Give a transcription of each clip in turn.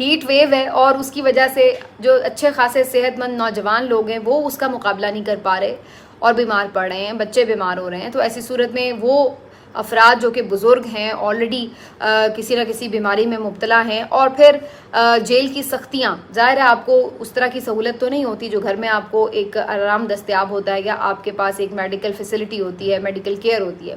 Heat wave ہے اور اس کی وجہ سے جو اچھے خاصے صحت مند نوجوان لوگ ہیں وہ اس کا مقابلہ نہیں کر پا رہے اور بیمار پڑ رہے ہیں، بچے بیمار ہو رہے ہیں. تو ایسی صورت میں وہ افراد جو کہ بزرگ ہیں، آلریڈی کسی نہ کسی بیماری میں مبتلا ہیں، اور پھر جیل کی سختیاں، ظاہر ہے آپ کو اس طرح کی سہولت تو نہیں ہوتی جو گھر میں آپ کو ایک آرام دستیاب ہوتا ہے یا آپ کے پاس ایک میڈیکل فیسلٹی ہوتی ہے، میڈیکل کیئر ہوتی ہے.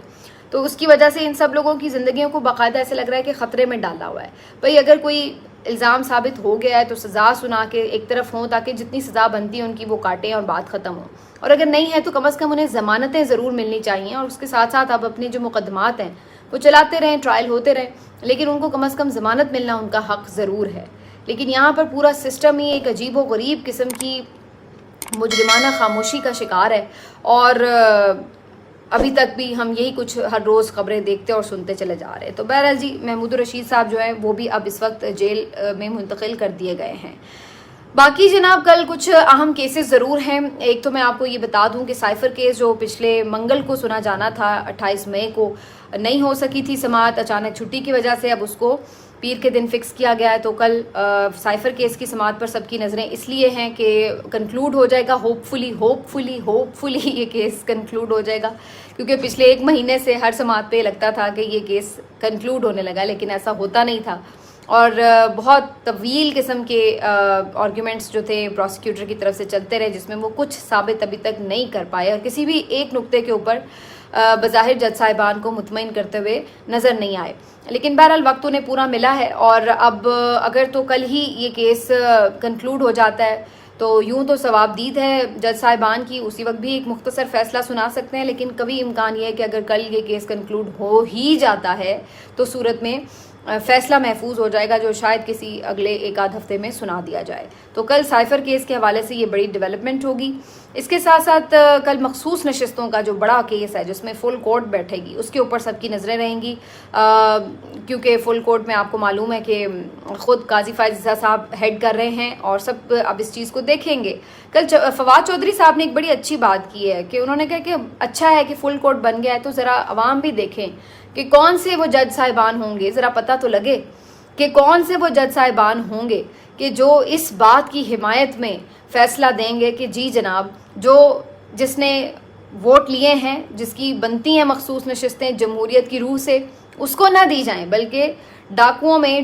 تو اس کی وجہ سے ان سب لوگوں کی زندگیوں کو باقاعدہ ایسے لگ رہا ہے کہ خطرے میں ڈالا ہوا ہے. بھئی اگر کوئی الزام ثابت ہو گیا ہے تو سزا سنا کے ایک طرف ہوں، تاکہ جتنی سزا بنتی ہے ان کی وہ کاٹیں اور بات ختم ہو. اور اگر نہیں ہے تو کم از کم انہیں ضمانتیں ضرور ملنی چاہیے، اور اس کے ساتھ ساتھ آپ اپنے جو مقدمات ہیں وہ چلاتے رہیں، ٹرائل ہوتے رہیں، لیکن ان کو کم از کم ضمانت ملنا ان کا حق ضرور ہے. لیکن یہاں پر پورا سسٹم ہی ایک عجیب و غریب قسم کی مجرمانہ خاموشی کا شکار ہے، اور ابھی تک بھی ہم یہی کچھ ہر روز خبریں دیکھتے اور سنتے چلے جا رہے ہیں. تو بہرحال جی، محمود الرشید صاحب جو ہیں وہ بھی اب اس وقت جیل میں منتقل کر دیے گئے ہیں. باقی جناب کل کچھ اہم کیسز ضرور ہیں. ایک تو میں آپ کو یہ بتا دوں کہ سائفر کیس جو پچھلے منگل کو سنا جانا تھا، 28 مئی کو نہیں ہو سکی تھی سماعت اچانک چھٹی کی وجہ سے، اب اس کو پیر کے دن فکس کیا گیا ہے. تو کل سائفر کیس کی سماعت پر سب کی نظریں اس لیے ہیں کہ کنکلوڈ ہو جائے گا، ہوپ فلی یہ کیس کنکلوڈ ہو جائے گا، کیونکہ پچھلے ایک مہینے سے ہر سماعت پہ لگتا تھا کہ یہ کیس کنکلوڈ ہونے لگا، لیکن ایسا ہوتا نہیں تھا. اور بہت طویل قسم کے آرگیومنٹس جو تھے پروسیکیوٹر کی طرف سے چلتے رہے، جس میں وہ کچھ ثابت ابھی تک نہیں کر پائے، اور کسی بھی ایک نقطے کے اوپر بظاہر جج صاحبان کو مطمئن کرتے ہوئے نظر نہیں آئے. لیکن بہرحال وقت انہیں پورا ملا ہے، اور اب اگر تو کل ہی یہ کیس کنکلوڈ ہو جاتا ہے تو یوں تو ثواب دید ہے جج صاحبان کی، اسی وقت بھی ایک مختصر فیصلہ سنا سکتے ہیں. لیکن کبھی امکان یہ ہے کہ اگر کل یہ کیس کنکلوڈ ہو ہی جاتا ہے تو صورت میں فیصلہ محفوظ ہو جائے گا، جو شاید کسی اگلے ایک آدھ ہفتے میں سنا دیا جائے. تو کل سائفر کیس کے حوالے سے یہ بڑی ڈیولپمنٹ ہوگی. اس کے ساتھ ساتھ کل مخصوص نشستوں کا جو بڑا کیس ہے جس میں فل کورٹ بیٹھے گی، اس کے اوپر سب کی نظریں رہیں گی، کیونکہ فل کورٹ میں آپ کو معلوم ہے کہ خود قاضی فائز عیسیٰ صاحب ہیڈ کر رہے ہیں، اور سب اب اس چیز کو دیکھیں گے. کل فواد چودھری صاحب نے ایک بڑی اچھی بات کی ہے کہ انہوں نے کہا کہ اچھا ہے کہ فل کورٹ بن گیا ہے، تو ذرا عوام بھی دیکھیں کہ کون سے وہ جج صاحبان ہوں گے، ذرا پتہ تو لگے کہ کون سے وہ جج صاحبان ہوں گے کہ جو اس بات کی حمایت میں فیصلہ دیں گے کہ جی جناب، جس نے ووٹ لیے ہیں، جس کی بنتی ہیں مخصوص نشستیں جمہوریت کی روح سے، اس کو نہ دی جائیں، بلکہ ڈاکوؤں میں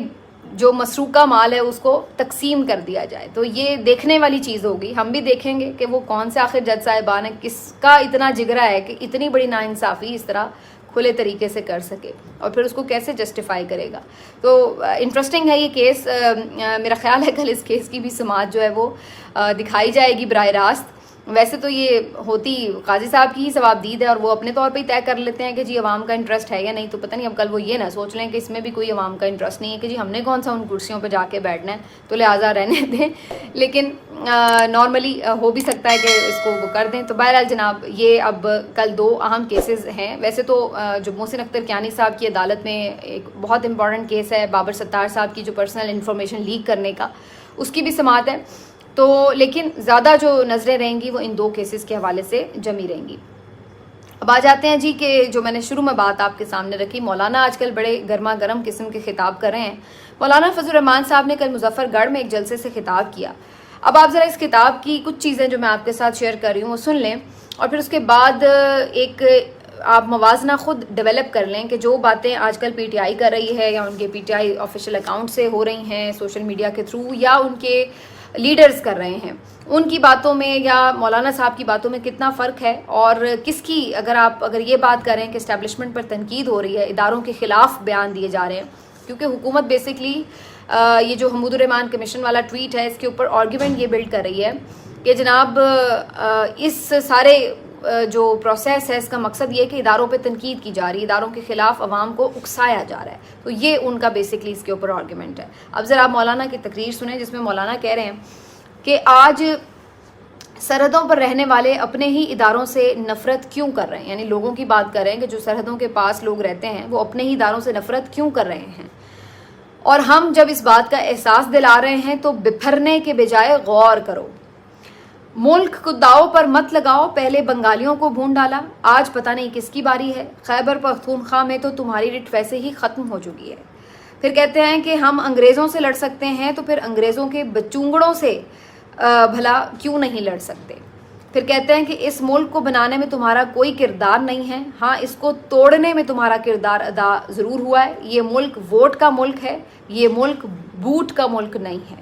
جو مسروقہ مال ہے اس کو تقسیم کر دیا جائے. تو یہ دیکھنے والی چیز ہوگی. ہم بھی دیکھیں گے کہ وہ کون سے آخر جج صاحبان ہیں، کس کا اتنا جگرا ہے کہ اتنی بڑی ناانصافی اس طرح کھلے طریقے سے کر سکے، اور پھر اس کو کیسے جسٹیفائی کرے گا. تو انٹرسٹنگ ہے یہ کیس. میرا خیال ہے کل اس کیس کی بھی سماعت جو ہے وہ دکھائی جائے گی براہ راست. ویسے تو یہ ہوتی قاضی صاحب کی ہی ثواب دید ہے، اور وہ اپنے طور پہ ہی طے کر لیتے ہیں کہ جی عوام کا انٹرسٹ ہے یا نہیں. تو پتہ نہیں اب کل وہ یہ نہ سوچ لیں کہ اس میں بھی کوئی عوام کا انٹرسٹ نہیں ہے کہ جی ہم نے کون سا ان کرسیوں پہ جا کے بیٹھنا ہے، تو لہٰذا رہنے دیں. لیکن نارملی ہو بھی سکتا ہے کہ اس کو وہ کر دیں. تو بہرحال جناب یہ اب کل دو اہم کیسز ہیں. ویسے تو جو محسن اختر کیانی صاحب کی عدالت میں ایک بہت امپورٹنٹ کیس ہے بابر ستار صاحب کی جو پرسنل انفارمیشن لیک کرنے کا، اس کی بھی سماعت ہے. تو لیکن زیادہ جو نظریں رہیں گی وہ ان دو کیسز کے حوالے سے جمی رہیں گی. اب آ جاتے ہیں جی کہ جو میں نے شروع میں بات آپ کے سامنے رکھی، مولانا آج کل بڑے گرما گرم قسم کے خطاب کر رہے ہیں. مولانا فضل الرحمان صاحب نے کل مظفر گڑھ میں ایک جلسے سے خطاب کیا. اب آپ ذرا اس خطاب کی کچھ چیزیں جو میں آپ کے ساتھ شیئر کر رہی ہوں وہ سن لیں، اور پھر اس کے بعد ایک آپ موازنہ خود ڈیولپ کر لیں کہ جو باتیں آج کل پی ٹی آئی کر رہی ہے، یا ان کے P T I official account سے ہو رہی ہیں سوشل میڈیا کے تھرو، یا ان کے لیڈرز کر رہے ہیں، ان کی باتوں میں یا مولانا صاحب کی باتوں میں کتنا فرق ہے، اور کس کی اگر یہ بات کریں کہ اسٹیبلشمنٹ پر تنقید ہو رہی ہے، اداروں کے خلاف بیان دیے جا رہے ہیں. کیونکہ حکومت بیسکلی یہ جو حمود الرحمان کمیشن والا ٹویٹ ہے اس کے اوپر آرگیومنٹ یہ بلڈ کر رہی ہے کہ جناب اس سارے جو پروسیس ہے اس کا مقصد یہ کہ اداروں پہ تنقید کی جا رہی ہے، اداروں کے خلاف عوام کو اکسایا جا رہا ہے. تو یہ ان کا بیسکلی اس کے اوپر آرگیومنٹ ہے. اب ذرا آپ مولانا کی تقریر سنیں جس میں مولانا کہہ رہے ہیں کہ آج سرحدوں پر رہنے والے اپنے ہی اداروں سے نفرت کیوں کر رہے ہیں، یعنی لوگوں کی بات کر رہے ہیں کہ جو سرحدوں کے پاس لوگ رہتے ہیں وہ اپنے ہی اداروں سے نفرت کیوں کر رہے ہیں. اور ہم جب اس بات کا احساس دلا رہے ہیں تو بپھرنے کے بجائے غور کرو. ملک کو داؤ پر مت لگاؤ، پہلے بنگالیوں کو بھون ڈالا، آج پتہ نہیں کس کی باری ہے. خیبر پختونخوا میں تو تمہاری رٹ ویسے ہی ختم ہو چکی ہے. پھر کہتے ہیں کہ ہم انگریزوں سے لڑ سکتے ہیں تو پھر انگریزوں کے بچونگڑوں سے بھلا کیوں نہیں لڑ سکتے. پھر کہتے ہیں کہ اس ملک کو بنانے میں تمہارا کوئی کردار نہیں ہے, ہاں اس کو توڑنے میں تمہارا کردار ادا ضرور ہوا ہے. یہ ملک ووٹ کا ملک ہے, یہ ملک بوٹ کا ملک نہیں ہے.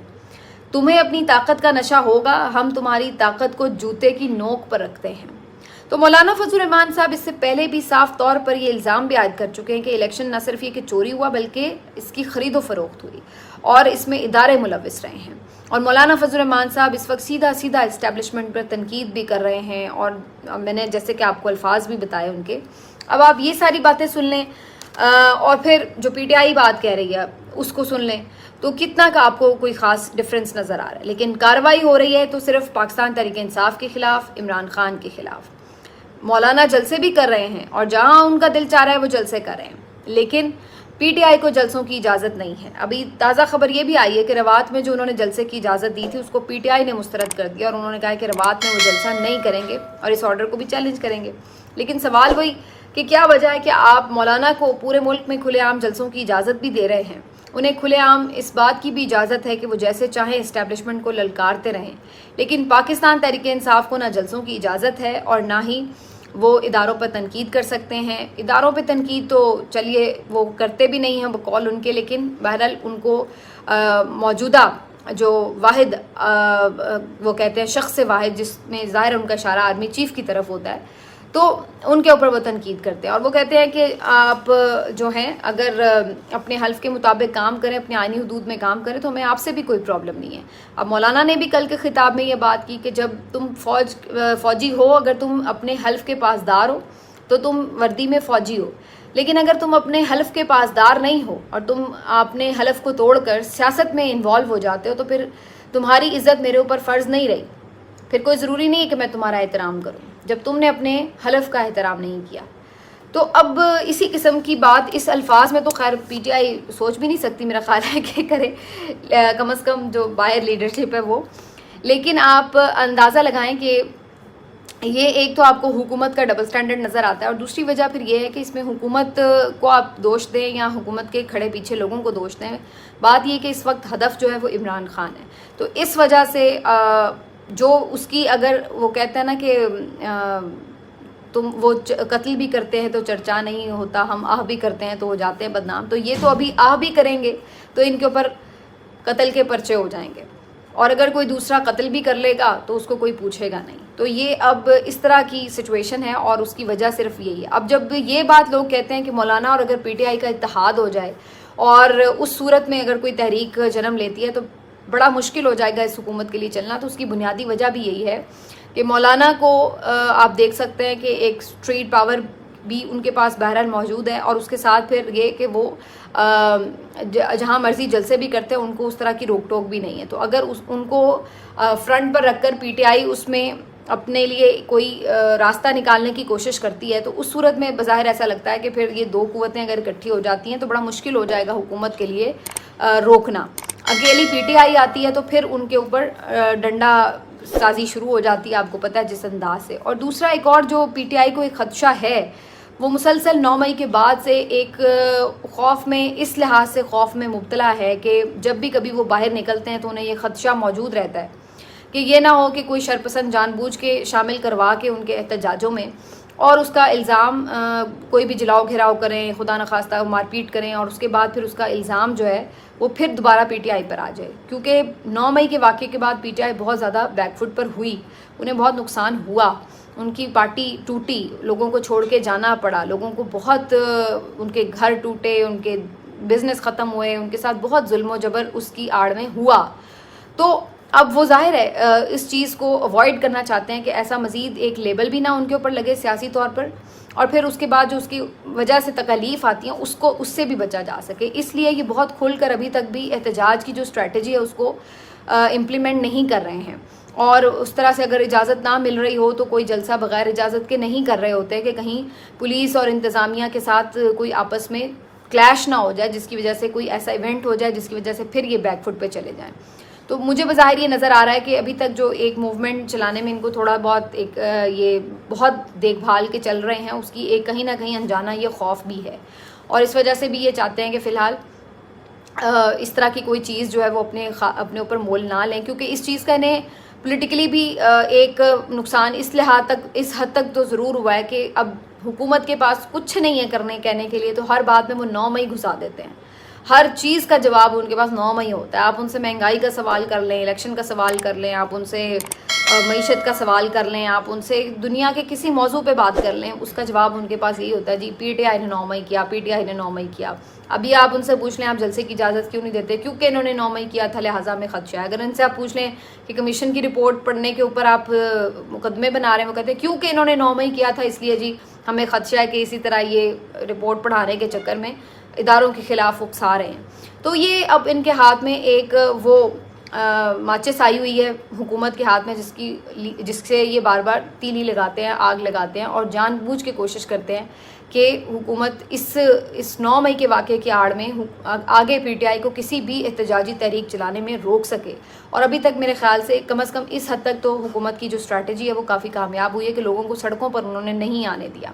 تمہیں اپنی طاقت کا نشہ ہوگا, ہم تمہاری طاقت کو جوتے کی نوک پر رکھتے ہیں. تو مولانا فضل الرحمان صاحب اس سے پہلے بھی صاف طور پر یہ الزام بھی عائد کر چکے ہیں کہ الیکشن نہ صرف یہ کہ چوری ہوا بلکہ اس کی خرید و فروخت ہوئی اور اس میں ادارے ملوث رہے ہیں. اور مولانا فضل الرحمان صاحب اس وقت سیدھا اسٹیبلشمنٹ پر تنقید بھی کر رہے ہیں, اور میں نے جیسے کہ آپ کو الفاظ بھی بتائے ان کے. اب آپ یہ ساری باتیں سن لیں اور پھر جو پی ٹی آئی بات کہہ رہی ہے اس کو سن لیں تو کتنا کا آپ کو کوئی خاص ڈفرینس نظر آ رہا ہے. لیکن کارروائی ہو رہی ہے تو صرف پاکستان تحریک انصاف کے خلاف, عمران خان کے خلاف. مولانا جلسے بھی کر رہے ہیں اور جہاں ان کا دل چاہ رہا ہے وہ جلسے کر رہے ہیں, لیکن پی ٹی آئی کو جلسوں کی اجازت نہیں ہے. ابھی تازہ خبر یہ بھی آئی ہے کہ روات میں جو انہوں نے جلسے کی اجازت دی تھی اس کو پی ٹی آئی نے مسترد کر دیا, اور انہوں نے کہا کہ روات میں وہ جلسہ نہیں کریں گے اور اس آرڈر کو بھی چیلنج کریں گے. لیکن سوال وہی کہ کیا وجہ ہے کہ آپ مولانا کو پورے ملک میں کھلے عام جلسوں کی اجازت بھی دے رہے ہیں, انہیں کھلے عام اس بات کی بھی اجازت ہے کہ وہ جیسے چاہیں اسٹیبلشمنٹ کو للکارتے رہیں, لیکن پاکستان تحریک انصاف کو نہ جلسوں کی اجازت ہے اور نہ ہی وہ اداروں پر تنقید کر سکتے ہیں. اداروں پہ تنقید تو چلیے وہ کرتے بھی نہیں ہیں, وہ کال ان کے, لیکن بہرحال ان کو موجودہ جو واحد وہ کہتے ہیں شخص واحد جس میں ظاہر ان کا اشارہ آرمی چیف کی طرف ہوتا ہے, تو ان کے اوپر وہ تنقید کرتے ہیں. اور وہ کہتے ہیں کہ آپ جو ہیں اگر اپنے حلف کے مطابق کام کریں, اپنے آئینی حدود میں کام کریں تو ہمیں آپ سے بھی کوئی پرابلم نہیں ہے. اب مولانا نے بھی کل کے خطاب میں یہ بات کی کہ جب تم فوجی ہو, اگر تم اپنے حلف کے پاسدار ہو تو تم وردی میں فوجی ہو, لیکن اگر تم اپنے حلف کے پاسدار نہیں ہو اور تم اپنے حلف کو توڑ کر سیاست میں انوالو ہو جاتے ہو تو پھر تمہاری عزت میرے اوپر فرض نہیں رہی. پھر کوئی ضروری نہیں ہے کہ میں تمہارا احترام کروں جب تم نے اپنے حلف کا احترام نہیں کیا. تو اب اسی قسم کی بات اس الفاظ میں تو خیر پی ٹی آئی سوچ بھی نہیں سکتی, میرا خیال ہے کہ کرے, کم از کم جو باہر لیڈرشپ ہے وہ. لیکن آپ اندازہ لگائیں کہ یہ ایک تو آپ کو حکومت کا ڈبل سٹینڈرڈ نظر آتا ہے, اور دوسری وجہ پھر یہ ہے کہ اس میں حکومت کو آپ دوش دیں یا حکومت کے کھڑے پیچھے لوگوں کو دوش دیں. بات یہ کہ اس وقت ہدف جو ہے وہ عمران خان ہے, تو اس وجہ سے جو اس کی اگر وہ کہتا ہے نا کہ تم وہ قتل بھی کرتے ہیں تو چرچا نہیں ہوتا, ہم آہ بھی کرتے ہیں تو وہ جاتے ہیں بدنام, تو یہ تو ابھی آہ بھی کریں گے تو ان کے اوپر قتل کے پرچے ہو جائیں گے, اور اگر کوئی دوسرا قتل بھی کر لے گا تو اس کو کوئی پوچھے گا نہیں. تو یہ اب اس طرح کی سچویشن ہے اور اس کی وجہ صرف یہی ہے. اب جب یہ بات لوگ کہتے ہیں کہ مولانا اور اگر پی ٹی آئی کا اتحاد ہو جائے اور اس صورت میں اگر کوئی تحریک جنم لیتی ہے تو بڑا مشکل ہو جائے گا اس حکومت کے لیے چلنا, تو اس کی بنیادی وجہ بھی یہی ہے کہ مولانا کو آپ دیکھ سکتے ہیں کہ ایک اسٹریٹ پاور بھی ان کے پاس بہرحال موجود ہے, اور اس کے ساتھ پھر یہ کہ وہ جہاں مرضی جلسے بھی کرتے ہیں ان کو اس طرح کی روک ٹوک بھی نہیں ہے. تو اگر ان کو فرنٹ پر رکھ کر پی ٹی آئی اس میں اپنے لیے کوئی راستہ نکالنے کی کوشش کرتی ہے تو اس صورت میں بظاہر ایسا لگتا ہے کہ پھر یہ دو قوتیں اگر اکٹھی ہو جاتی ہیں تو بڑا مشکل ہو جائے گا حکومت کے لیے روکنا. اکیلی پی ٹی آئی آتی ہے تو پھر ان کے اوپر ڈنڈا سازی شروع ہو جاتی ہے, آپ کو پتہ ہے جس انداز سے. اور دوسرا ایک اور جو پی ٹی آئی کو ایک خدشہ ہے وہ مسلسل 9 مئی کے بعد سے ایک خوف میں, اس لحاظ سے خوف میں مبتلا ہے کہ جب بھی کبھی وہ باہر نکلتے ہیں تو انہیں یہ خدشہ موجود رہتا ہے کہ یہ نہ ہو کہ کوئی شرپسند جان بوجھ کے شامل کروا کے ان کے احتجاجوں میں اور اس کا الزام کوئی بھی جلاؤ گھیراؤ کریں, خدا نخواستہ مار پیٹ کریں, اور اس کے بعد پھر اس کا الزام جو ہے وہ پھر دوبارہ پی ٹی آئی پر آ جائے. کیونکہ 9 مئی کے واقعے کے بعد پی ٹی آئی بہت زیادہ بیک فٹ پر ہوئی, انہیں بہت نقصان ہوا, ان کی پارٹی ٹوٹی, لوگوں کو چھوڑ کے جانا پڑا, لوگوں کو بہت ان کے گھر ٹوٹے, ان کے بزنس ختم ہوئے, ان کے ساتھ بہت ظلم و جبر اس کی آڑ میں ہوا. تو اب وہ ظاہر ہے اس چیز کو اوائڈ کرنا چاہتے ہیں کہ ایسا مزید ایک لیبل بھی نہ ان کے اوپر لگے سیاسی طور پر, اور پھر اس کے بعد جو اس کی وجہ سے تکالیف آتی ہیں اس سے بھی بچا جا سکے. اس لیے یہ بہت کھل کر ابھی تک بھی احتجاج کی جو اسٹریٹجی ہے اس کو امپلیمنٹ نہیں کر رہے ہیں, اور اس طرح سے اگر اجازت نہ مل رہی ہو تو کوئی جلسہ بغیر اجازت کے نہیں کر رہے ہوتے کہ کہیں پولیس اور انتظامیہ کے ساتھ کوئی آپس میں کلیش نہ ہو جائے جس کی وجہ سے کوئی ایسا ایونٹ ہو جائے جس کی وجہ سے پھر یہ بیک فٹ پہ چلے جائیں. تو مجھے بظاہر یہ نظر آ رہا ہے کہ ابھی تک جو ایک موومنٹ چلانے میں ان کو تھوڑا بہت ایک یہ بہت دیکھ بھال کے چل رہے ہیں, اس کی ایک کہیں نہ کہیں انجانا یہ خوف بھی ہے, اور اس وجہ سے بھی یہ چاہتے ہیں کہ فی الحال اس طرح کی کوئی چیز جو ہے وہ اپنے اوپر مول نہ لیں، کیونکہ اس چیز کا انہیں پولیٹیکلی بھی ایک نقصان اس حد تک تو ضرور ہوا ہے کہ اب حکومت کے پاس کچھ نہیں ہے کہنے کے لیے، تو ہر بات میں وہ 9 مئی گھسا دیتے ہیں، ہر چیز کا جواب ان کے پاس 9 مئی ہوتا ہے۔ آپ ان سے مہنگائی کا سوال کر لیں، الیکشن کا سوال کر لیں، آپ ان سے معیشت کا سوال کر لیں، آپ ان سے دنیا کے کسی موضوع پہ بات کر لیں، اس کا جواب ان کے پاس یہی ہوتا ہے، جی پی ٹی آئی نے 9 مئی کیا، پی ٹی آئی نے 9 مئی کیا۔ ابھی آپ ان سے پوچھ لیں آپ جلسے کی اجازت کیوں نہیں دیتے، کیونکہ انہوں نے 9 مئی کیا تھا لہٰذا میں خدشہ ہے۔ اگر ان سے آپ پوچھ لیں کہ کمیشن کی رپورٹ پڑھنے کے اوپر آپ مقدمے بنا رہے ہیں، وہ کہتے ہیں کیونکہ انہوں نے 9 مئی کیا تھا اس لیے جی ہمیں خدشہ ہے کہ اسی طرح یہ رپورٹ پڑھانے کے چکر میں اداروں کے خلاف اکسا رہے ہیں۔ تو یہ اب ان کے ہاتھ میں ایک وہ ماچس آئی ہوئی ہے حکومت کے ہاتھ میں، جس سے یہ بار بار تیلی لگاتے ہیں، آگ لگاتے ہیں، اور جان بوجھ کے کوشش کرتے ہیں کہ حکومت اس 9 مئی کے واقعے کی آڑ میں آگے پی ٹی آئی کو کسی بھی احتجاجی تحریک چلانے میں روک سکے۔ اور ابھی تک میرے خیال سے کم از کم اس حد تک تو حکومت کی جو اسٹریٹجی ہے وہ کافی کامیاب ہوئی ہے کہ لوگوں کو سڑکوں پر انہوں نے نہیں آنے دیا۔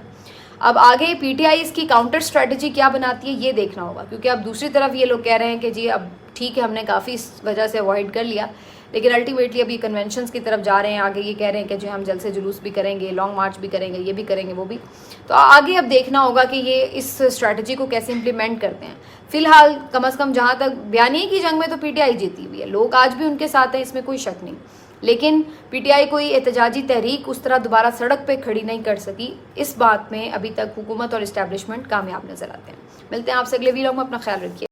اب آگے پی ٹی آئی اس کی کاؤنٹر اسٹریٹجی کیا بناتی ہے یہ دیکھنا ہوگا، کیونکہ اب دوسری طرف یہ لوگ کہہ رہے ہیں کہ جی اب ٹھیک ہے ہم نے کافی اس وجہ سے اوائڈ کر لیا، لیکن الٹیمیٹلی ابھی کنونشنز کی طرف جا رہے ہیں، آگے یہ کہہ رہے ہیں کہ جو ہم جلسے جلوس بھی کریں گے، لانگ مارچ بھی کریں گے، یہ بھی کریں گے، وہ بھی۔ تو آگے اب دیکھنا ہوگا کہ یہ اس اسٹریٹجی کو کیسے امپلیمنٹ کرتے ہیں۔ فی الحال کم از کم جہاں تک بیانیے کی جنگ میں تو پی ٹی آئی جیتی ہوئی ہے، لوگ آج بھی ان کے ساتھ ہیں، اس میں کوئی شک نہیں، لیکن پی ٹی آئی کوئی احتجاجی تحریک اس طرح دوبارہ سڑک پہ کھڑی نہیں کر سکی۔ اس بات میں ابھی تک حکومت اور اسٹیبلشمنٹ کامیاب نظر آتے ہیں۔ ملتے ہیں آپ سے اگلے ویلاگ میں، اپنا خیال رکھیے۔